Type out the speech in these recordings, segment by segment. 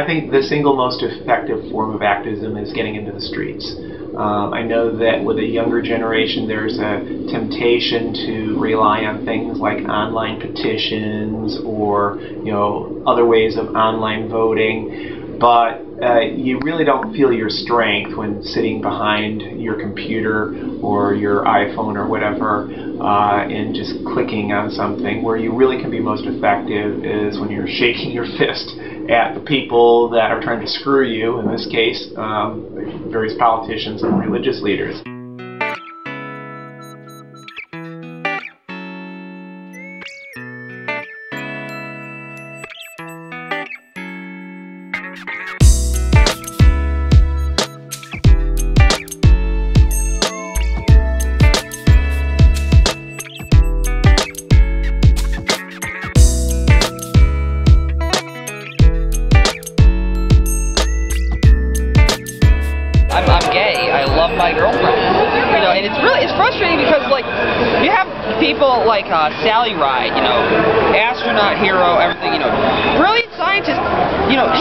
I think the single most effective form of activism is getting into the streets. I know that with a younger generation there's a temptation to rely on things like online petitions or other ways of online voting, but you really don't feel your strength when sitting behind your computer or your iPhone or whatever and just clicking on something. Where you really can be most effective is when you're shaking your fist at the people that are trying to screw you, in this case various politicians and religious leaders. I'm gay. I love my girlfriend. And it's frustrating because you have people like Sally Ride, astronaut hero, everything, brilliant scientist,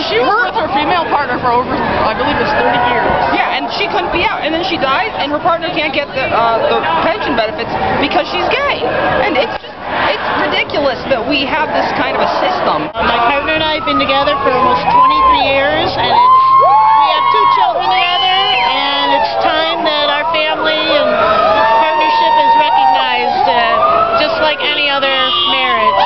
She was with her female partner for over, I believe it's 30 years. Yeah, and she couldn't be out, and then she dies, and her partner can't get the pension benefits because she's gay. And it's ridiculous that we have this kind of a system. My partner and I have been together for almost 23 years, and we have 2 children together, and it's time that our family and partnership is recognized just like any other marriage.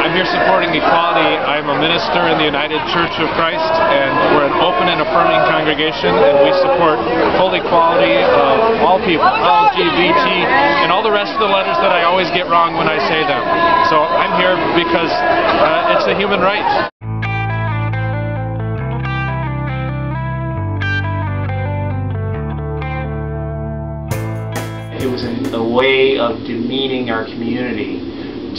I'm here supporting equality. I'm a minister in the United Church of Christ, and we're an open and affirming congregation, and we support full equality of all people, LGBT, and all the rest of the letters that I always get wrong when I say them. So I'm here because it's a human right. It was a way of demeaning our community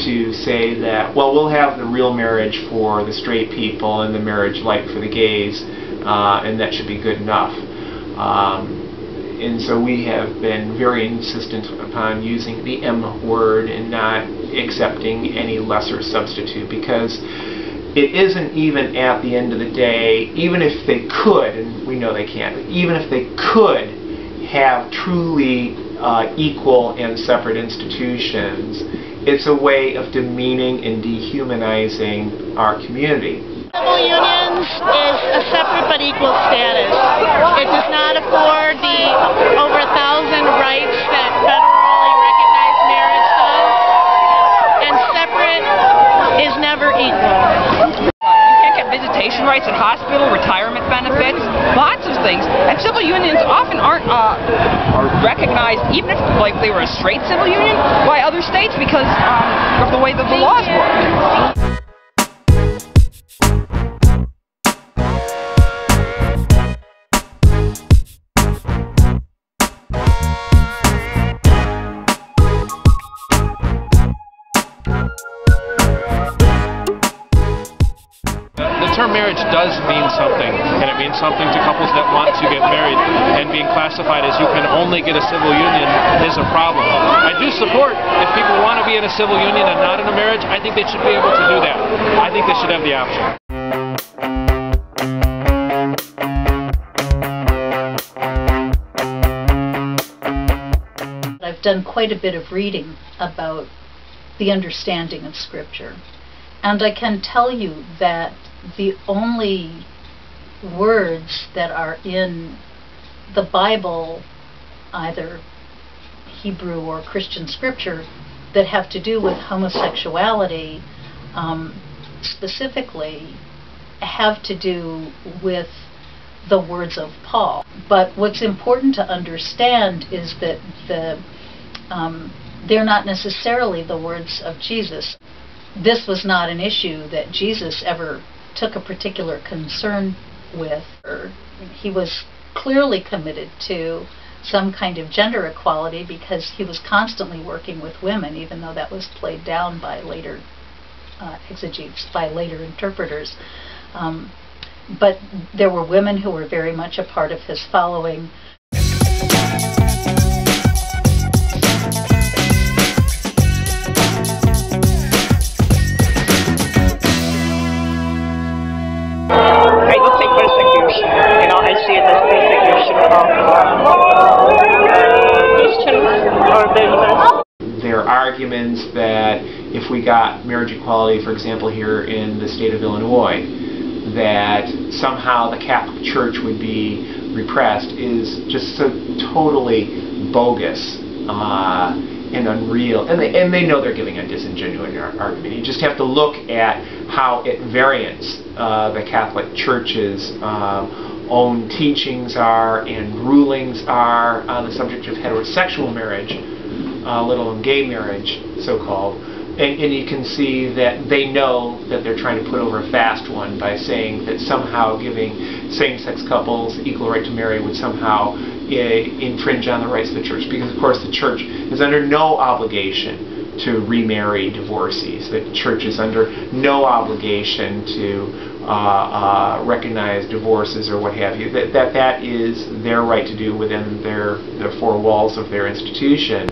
to say that, well, we'll have the real marriage for the straight people and the marriage like for the gays, and that should be good enough. And so we have been very insistent upon using the M word and not accepting any lesser substitute, because it isn't even, at the end of the day, even if they could, and we know they can't, but even if they could have truly equal and separate institutions, it's a way of demeaning and dehumanizing our community. Civil unions is a separate but equal status. It does not afford the over 1,000 rights that federally recognized marriage does, and separate is never equal. Visitation rights at hospital, retirement benefits, lots of things. And civil unions often aren't are recognized, even if they were a straight civil union, by other states because of the way that the laws work. The term marriage does mean something, and it means something to couples that want to get married, and being classified as you can only get a civil union is a problem. I do support, if people want to be in a civil union and not in a marriage, I think they should be able to do that. I think they should have the option. I've done quite a bit of reading about the understanding of Scripture, and I can tell you that the only words that are in the Bible, either Hebrew or Christian Scripture, that have to do with homosexuality specifically have to do with the words of Paul. But what's important to understand is that they're not necessarily the words of Jesus. This was not an issue that Jesus ever took a particular concern with. He was clearly committed to some kind of gender equality because he was constantly working with women, even though that was played down by later exegetes, by later interpreters. But there were women who were very much a part of his following. arguments that if we got marriage equality, for example, here in the state of Illinois, that somehow the Catholic Church would be repressed is just so totally bogus and unreal. And they know they're giving a disingenuous argument. You just have to look at how at variance the Catholic Church's own teachings are and rulings are on the subject of heterosexual marriage, let alone gay marriage, so-called. And you can see that they know that they're trying to put over a fast one by saying that somehow giving same-sex couples equal right to marry would somehow infringe on the rights of the church. Because, of course, the church is under no obligation to remarry divorcees. The church is under no obligation to recognize divorces or what have you. That is their right to do within the four walls of their institution.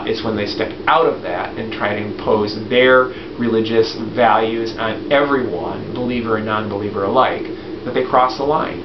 It's when they step out of that and try to impose their religious values on everyone, believer and non-believer alike, that they cross the line.